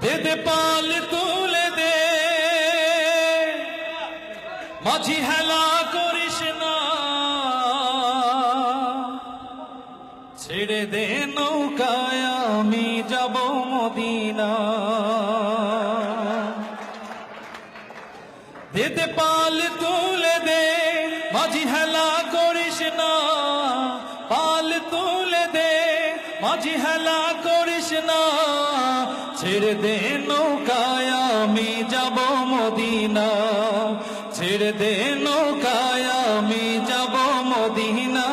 দে দে পাল তুলে দে, মাঝি হেলা করিস না, ছেড়ে দে নৌকায় আমি যাব মদিনা। দে দে পাল তুলে দে, মাঝি হেলা করিস না, পাল তুলে দে, মাঝি হেলা করিস না, ছেড়ে দে নৌকায় আমি যাব মদিনা, ছেড়ে দে নৌকায় আমি যাব মদিনা।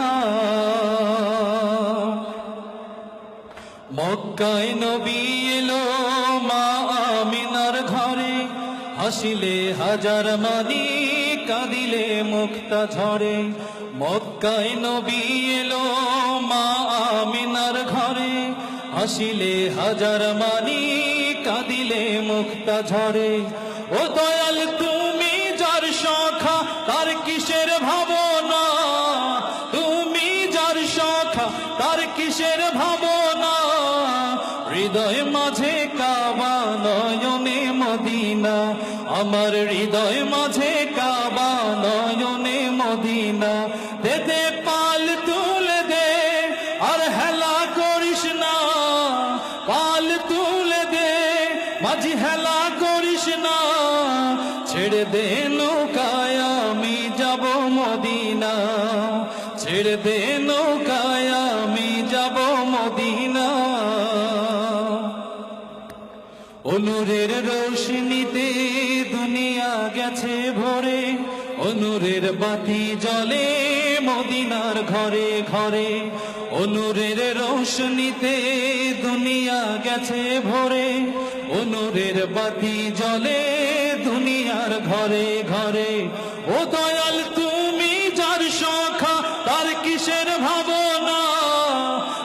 মক্কায় নবী এলো মা আমিনার ঘরে, হাসিলে হাজার মানি কাঁদিলে মুক্তা ঝরে। মক্কায় নবী এলো মা আমিনার ঘরে, হাসিলে হাজার মানি কাঁদিলে মুক্তা ঝরে। ও দয়াল তুমি যার সখা তার কিসের ভাবনা, তুমি যার সখা তার কিসের ভাবনা, হৃদয় মাঝে কাবা নয়নে মদিনা, আমার হৃদয় মাঝে কাবা নয়নে মদিনা। দে দে পাল তুলে দে আর হেলা করিস না, পাল তুলে দে মাঝি হেলা করিস না, ছেড়ে দে নৌকায় আমি যাব মদিনা, ছেড়ে দে নৌকায় আমি যাব মদিনা। নূরের রোশনীতে দুনিয়া গেছে ভরে, নূরের বাতি জ্বলে মদিনার ঘরে ঘরে। নূরের রোশনীতে দুনিয়া গেছে ভরে, নূরের বাতি জ্বলে দুনিয়ার ঘরে ঘরে। ও দয়াল তুমি যার সখা তার কিসের ভাবনা,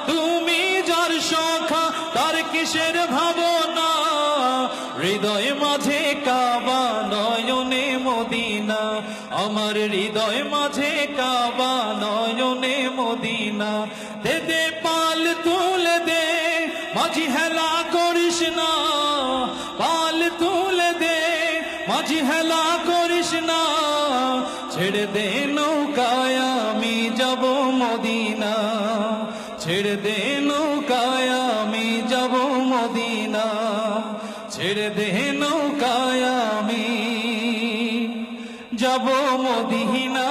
তুমি যার সখা তার কিসের ভাবনা, হৃদয় মাঝে কাবা নয়নে মদিনা, আমার হৃদয় মাঝে কাবা নয়নে মদিনা। দে দে পাল তুলে দে, মাঝি হেলা করিস না, পাল তুলে দে, মাঝি হেলা করিস না, ছেড়ে দে নৌকায় আমি যাব মদিনা, ছেড়ে দে নৌকায় আমি যাব মদিনা, ছেড়ে দে নৌকায় আমি যাব মদিনা।